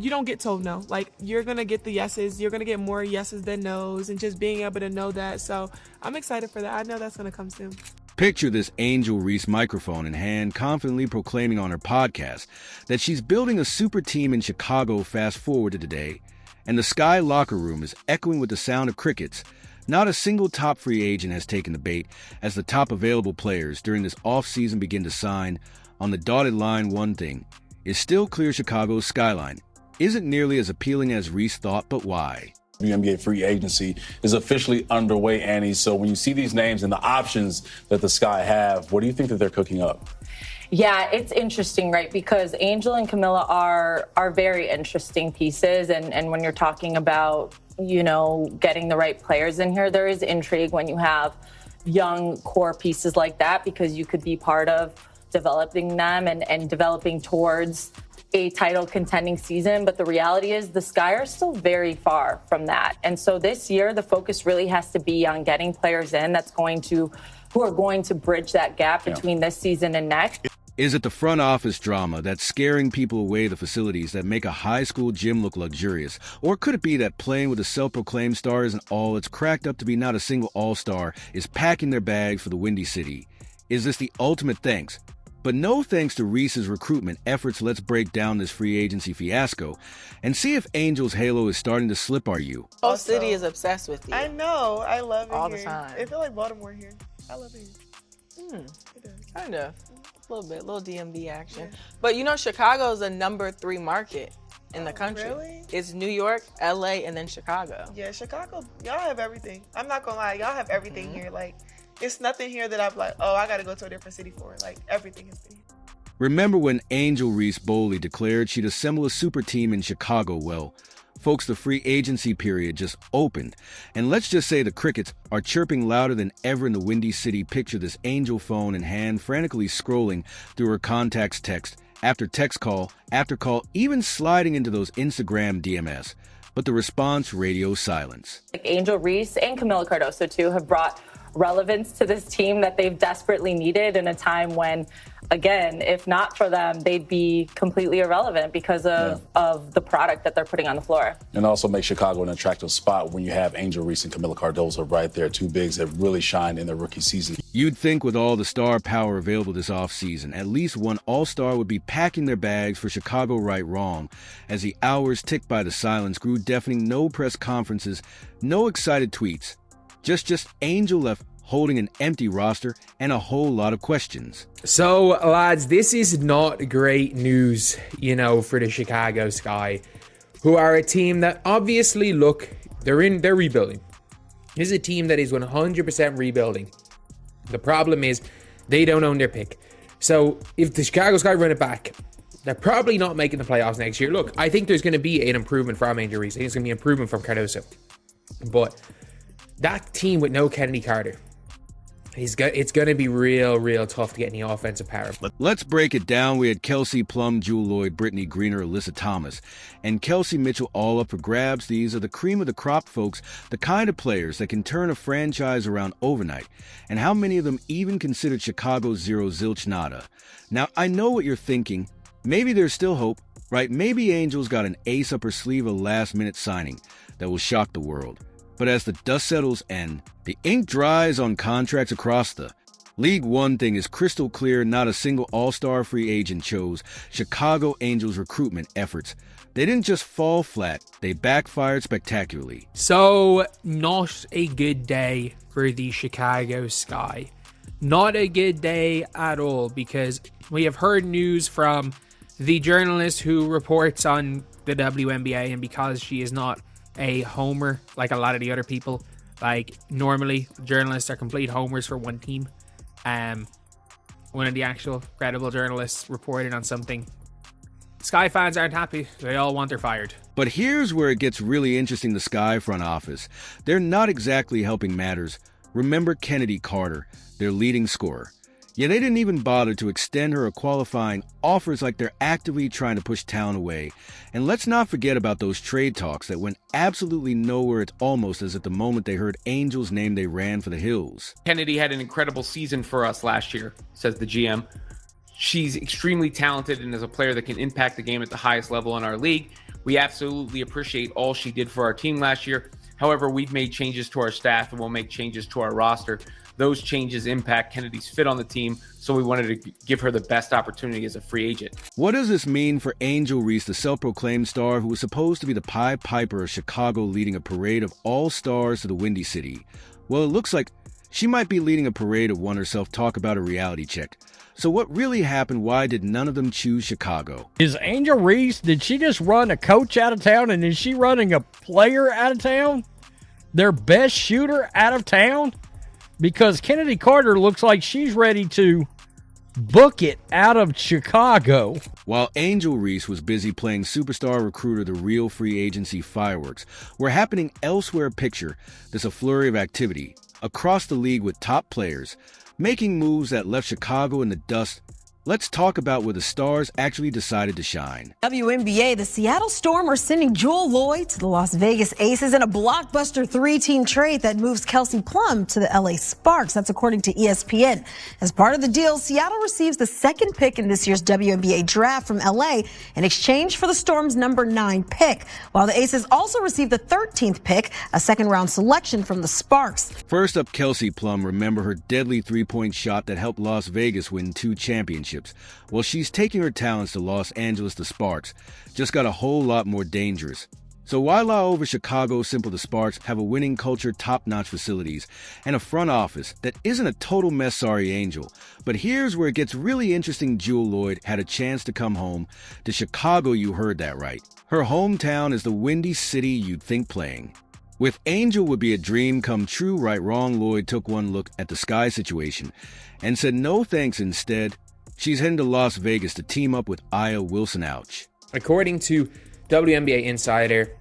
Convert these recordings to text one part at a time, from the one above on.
you don't get told no. Like, you're going to get the yeses. You're going to get more yeses than nos, and just being able to know that. So I'm excited for that. I know that's going to come soon. Picture this Angel Reese microphone in hand, confidently proclaiming on her podcast that she's building a super team in Chicago. Fast forward to today, and the Sky locker room is echoing with the sound of crickets. Not a single top free agent has taken the bait, as the top available players during this offseason begin to sign. On the dotted line, one thing is still clear: Chicago's skyline isn't nearly as appealing as Reese thought, but why? WNBA free agency is officially underway, Annie. So when you see these names and the options that the Sky have, what do you think that they're cooking up? Yeah, it's interesting, right? Because Angel and Camilla are very interesting pieces. And when you're talking about, getting the right players in here, there is intrigue when you have young core pieces like that, because you could be part of developing them and developing towards a title contending season. But the reality is the Sky are still very far from that. And so this year, the focus really has to be on getting players in who are going to bridge that gap between this season and next. Is it the front office drama that's scaring people away the facilities that make a high school gym look luxurious? Or could it be that playing with the self-proclaimed star isn't all it's cracked up to be? Not a single all-star is packing their bags for the Windy City. Is this the ultimate thanks? But no thanks to Reese's recruitment efforts. Let's break down this free agency fiasco and see if Angel's halo is starting to slip. Are you? Whole city is obsessed with you. I know. I love it all here. the time. I feel like Baltimore here. I love it here. It does. Kind of. A little bit. Little DMV action. Yeah. But Chicago's a number 3 market in the country. Really? It's New York, LA, and then Chicago. Yeah, Chicago, y'all have everything. I'm not going to lie. Y'all have everything here. Like, it's nothing here that I'm like, oh, I got to go to a different city for. Like, everything has been here. Remember when Angel Reese boldly declared she'd assemble a super team in Chicago? Well, folks, the free agency period just opened. And let's just say the crickets are chirping louder than ever in the Windy City. Picture this Angel phone in hand, frantically scrolling through her contacts, text after text, call after call, even sliding into those Instagram DMs. But the response, radio silence. Like Angel Reese and Camilla Cardoso, too, have brought relevance to this team that they've desperately needed in a time when, again, if not for them, they'd be completely irrelevant because of the product that they're putting on the floor. And also make Chicago an attractive spot when you have Angel Reese and Camilla Cardoso right there, 2 bigs that really shined in their rookie season. You'd think with all the star power available this offseason, at least one all-star would be packing their bags for Chicago. Right, wrong. As the hours ticked by, the silence grew deafening. No press conferences, no excited tweets. Just Angel left holding an empty roster and a whole lot of questions. So, lads, this is not great news, for the Chicago Sky, who are a team that obviously, they're rebuilding. This is a team that is 100% rebuilding. The problem is they don't own their pick. So, if the Chicago Sky run it back, they're probably not making the playoffs next year. Look, I think there's going to be an improvement from Angel Reese. I think it's going to be an improvement from Cardoso. But that team with no Kennedy Carter, it's going to be real tough to get any offensive power. Let's break it down. We had Kelsey, Plum, Jewel Lloyd, Brittany Greener, Alyssa Thomas, and Kelsey Mitchell all up for grabs. These are the cream of the crop, folks, the kind of players that can turn a franchise around overnight. And how many of them even considered Chicago's zero zilch nada? Now, I know what you're thinking. Maybe there's still hope, right? Maybe Angel's got an ace up her sleeve, a last-minute signing that will shock the world. But as the dust settles and the ink dries on contracts across the league, one thing is crystal clear: not a single all-star free agent chose Chicago Angels recruitment efforts. They didn't just fall flat, they backfired spectacularly. So, not a good day for the Chicago Sky. Not a good day at all, because we have heard news from the journalist who reports on the WNBA, and because she is not a homer like a lot of the other people, like normally journalists are complete homers for one team. One of the actual credible journalists reported on something. Sky fans aren't happy. They all want her fired. But here's where it gets really interesting. The Sky front office, they're not exactly helping matters. Remember Kennedy Carter, their leading scorer. Yeah, they didn't even bother to extend her a qualifying offers, like they're actively trying to push town away. And let's not forget about those trade talks that went absolutely nowhere. It's almost as at the moment they heard Angel's name, they ran for the hills. Kennedy had an incredible season for us last year, says the GM. She's extremely talented and is a player that can impact the game at the highest level in our league. We absolutely appreciate all she did for our team last year. However, we've made changes to our staff and we'll make changes to our roster. Those changes impact Kennedy's fit on the team, so we wanted to give her the best opportunity as a free agent. What does this mean for Angel Reese, the self-proclaimed star who was supposed to be the Pied Piper of Chicago, leading a parade of all-stars to the Windy City? Well, it looks like she might be leading a parade of one herself. Talk about a reality check. So what really happened? Why did none of them choose Chicago? Is Angel Reese, did she just run a coach out of town, and is she running a player out of town? Their best shooter out of town? Because Kennedy Carter looks like she's ready to book it out of Chicago. While Angel Reese was busy playing superstar recruiter, the real free agency fireworks were happening elsewhere. Picture this: a flurry of activity across the league with top players making moves that left Chicago in the dust. Let's talk about where the stars actually decided to shine. WNBA, the Seattle Storm are sending Jewell Loyd to the Las Vegas Aces in a blockbuster three-team trade that moves Kelsey Plum to the LA Sparks. That's according to ESPN. As part of the deal, Seattle receives the second pick in this year's WNBA draft from LA in exchange for the Storm's number 9 pick, while the Aces also receive the 13th pick, a second-round selection from the Sparks. First up, Kelsey Plum. Remember her deadly three-point shot that helped Las Vegas win 2 championships? Well, she's taking her talents to Los Angeles. The Sparks just got a whole lot more dangerous. So why lie over Chicago? Simple. The Sparks have a winning culture, top-notch facilities, and a front office that isn't a total mess. Sorry, Angel. But here's where it gets really interesting. Jewell Loyd had a chance to come home to Chicago. You heard that right. Her hometown is the Windy City you'd think playing. With Angel would be a dream come true. Right, wrong. Loyd took one look at the Sky situation and said no thanks. Instead, she's heading to Las Vegas to team up with Aya Wilson. Ouch. According to WNBA Insider,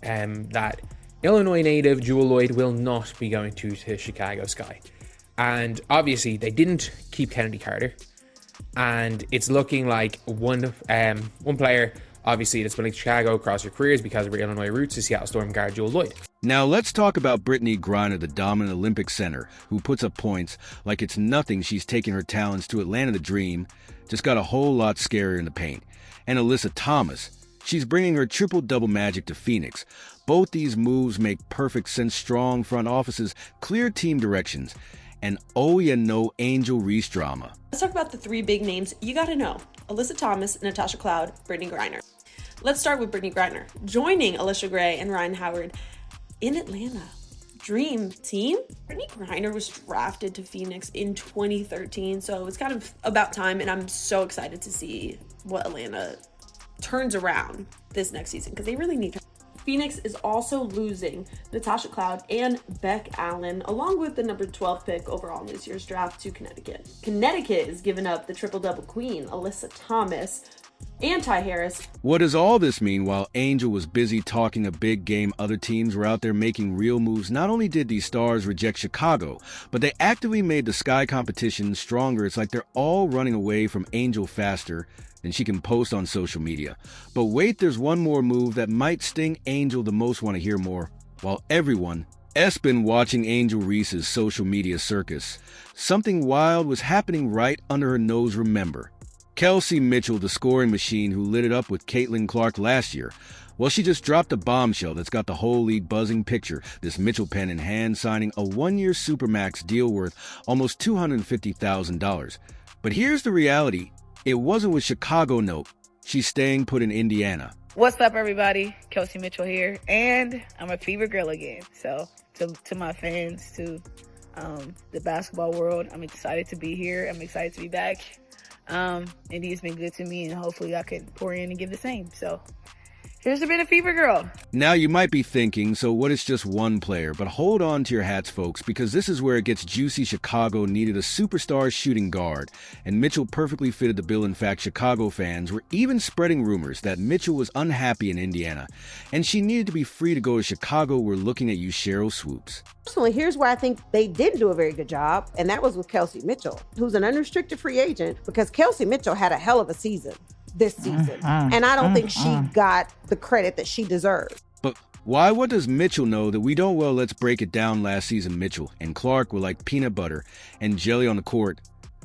that Illinois native Jewell Loyd will not be going to Chicago Sky. And obviously, they didn't keep Kennedy Carter. And it's looking like one player, obviously, that's willing to Chicago across her careers because of her Illinois roots, is Seattle Storm guard Jewell Loyd. Now let's talk about Brittany Griner, the dominant Olympic center who puts up points like it's nothing. She's taking her talents to Atlanta. The dream just got a whole lot scarier in the paint. And Alyssa Thomas, she's bringing her triple-double magic to Phoenix. Both these moves make perfect sense. Strong front offices, clear team directions, and oh yeah, no Angel Reese drama. Let's talk about the 3 big names you gotta know: Alyssa Thomas, Natasha Cloud, Brittany Griner. Let's start with Brittany Griner, joining Alicia Gray and Ryan Howard in Atlanta. Dream team. Brittany Griner was drafted to Phoenix in 2013, so it's kind of about time, and I'm so excited to see what Atlanta turns around this next season because they really need her. Phoenix is also losing Natasha Cloud and Beck Allen, along with the number 12 pick overall in this year's draft, to Connecticut. Connecticut is giving up the triple-double queen, Alyssa Thomas, and Ty Harris. What does all this mean? While Angel was busy talking a big game, other teams were out there making real moves. Not only did these stars reject Chicago, but they actively made the Sky competition stronger. It's like they're all running away from Angel faster than she can post on social media. But wait, there's one more move that might sting Angel the most. Want to hear more? While everyone has been watching Angel Reese's social media circus, something wild was happening right under her nose. Remember Kelsey Mitchell, the scoring machine who lit it up with Caitlin Clark last year? Well, she just dropped a bombshell that's got the whole league buzzing. Picture this: Mitchell pen in hand signing a 1-year Supermax deal worth almost $250,000. But here's the reality. It wasn't with Chicago, no. She's staying put in Indiana. What's up, everybody? Kelsey Mitchell here, and I'm a Fever girl again. So to my fans, to the basketball world, I'm excited to be here. I'm excited to be back. Indy has been good to me, and hopefully I can pour in and give the same. So here's to being a Fever girl. Now you might be thinking, so what is just one player? But hold on to your hats, folks, because this is where it gets juicy. Chicago needed a superstar shooting guard, and Mitchell perfectly fitted the bill. In fact, Chicago fans were even spreading rumors that Mitchell was unhappy in Indiana, and she needed to be free to go to Chicago. We're looking at you, Cheryl Swoops. Personally, here's where I think they didn't do a very good job, and that was with Kelsey Mitchell, who's an unrestricted free agent, because Kelsey Mitchell had a hell of a season this season, and I don't think she got the credit that she deserves. But why? What does Mitchell know that we don't? Well, let's break it down. Last season, Mitchell and Clark were like peanut butter and jelly on the court.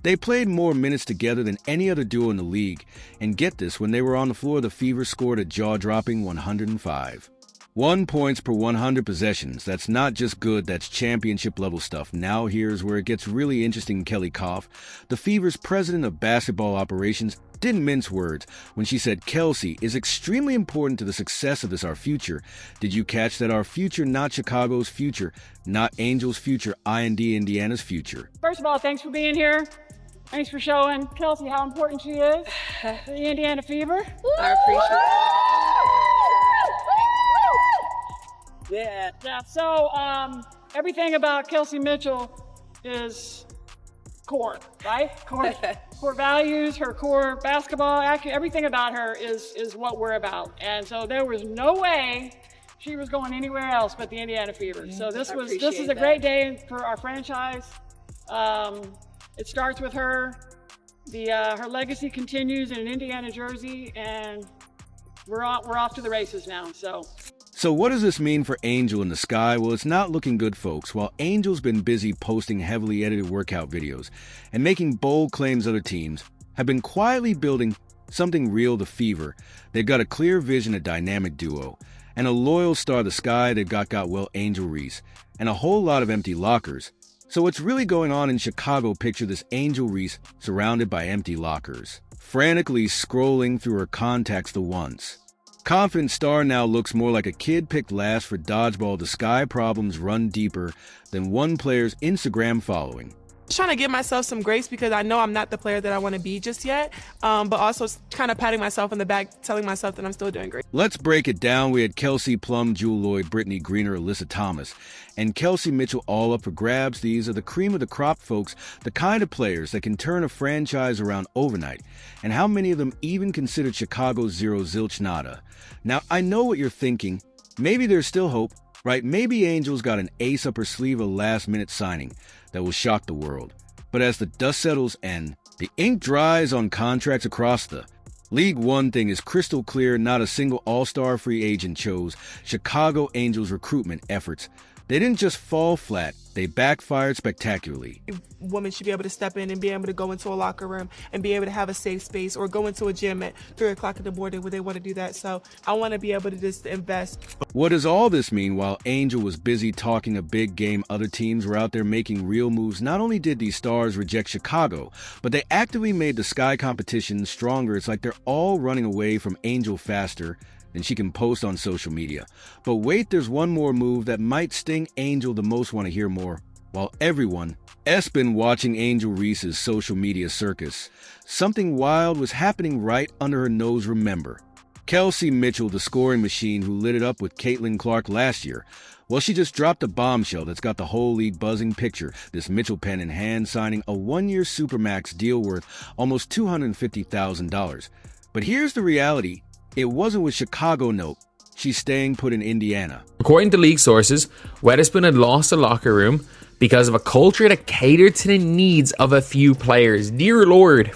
They played more minutes together than any other duo in the league, and get this, when they were on the floor, the Fever scored a jaw-dropping 105. 1 points per 100 possessions. That's not just good, that's championship-level stuff. Now here's where it gets really interesting, Kelly Koff. The Fever's president of basketball operations didn't mince words when she said Kelsey is extremely important to the success of this our future. Did you catch that? Our future, not Chicago's future, not Angels' future, Indiana's future. First of all, thanks for being here. Thanks for showing Kelsey how important she is to the Indiana Fever. I appreciate it. Yeah. So everything about Kelsey Mitchell is core, right? Core values, her core basketball, everything about her is what we're about. And so there was no way she was going anywhere else but the Indiana Fever. So this is a great day for our franchise. It starts with her. Her legacy continues in an Indiana jersey, and we're off to the races now. So what does this mean for Angel in the sky? Well, it's not looking good, folks. While Angel's been busy posting heavily edited workout videos and making bold claims other teams have been quietly building something real, the Fever. They've got a clear vision, a dynamic duo, and a loyal star of the sky. They've got Angel Reese, and a whole lot of empty lockers. So what's really going on in Chicago? Picture this: Angel Reese surrounded by empty lockers, frantically scrolling through her contacts. The once confident star now looks more like a kid picked last for dodgeball. The sky problems run deeper than one player's Instagram following. Trying to give myself some grace because I know I'm not the player that I want to be just yet, but also kind of patting myself in the back, telling myself that I'm still doing great. Let's break it down. We had Kelsey Plum, Jewel Lloyd, Brittany Griner, Alyssa Thomas, and Kelsey Mitchell all up for grabs. These are the cream of the crop, folks, the kind of players that can turn a franchise around overnight. And how many of them even considered Chicago's zero zilch nada? Now, I know what you're thinking. Maybe there's still hope, right? Maybe Angel's got an ace up her sleeve, a last-minute signing that will shock the world. But as the dust settles and the ink dries on contracts across the league, one thing is crystal clear: not a single all-star free agent chose Chicago Angels recruitment efforts. They didn't just fall flat, they backfired spectacularly. Women should be able to step in and be able to go into a locker room and be able to have a safe space, or go into a gym at 3 o'clock in the morning when they want to do that. So I want to be able to just invest. What does all this mean? While Angel was busy talking a big game, other teams were out there making real moves. Not only did these stars reject Chicago, but they actively made the sky competition stronger. It's like they're all running away from Angel faster than she can post on social media. But wait, there's one more move that might sting Angel the most. Want to hear more? While everyone has been watching Angel Reese's social media circus, something wild was happening right under her nose. Remember Kelsey Mitchell, the scoring machine who lit it up with Caitlin Clark last year? Well, she just dropped a bombshell that's got the whole league buzzing. Picture this: Mitchell pen in hand, signing a one-year Supermax deal worth almost $250,000. But here's the reality: it wasn't with Chicago. Nope. She's staying put in Indiana. According to league sources, Weatherspoon had lost the locker room because of a culture that catered to the needs of a few players. Dear Lord.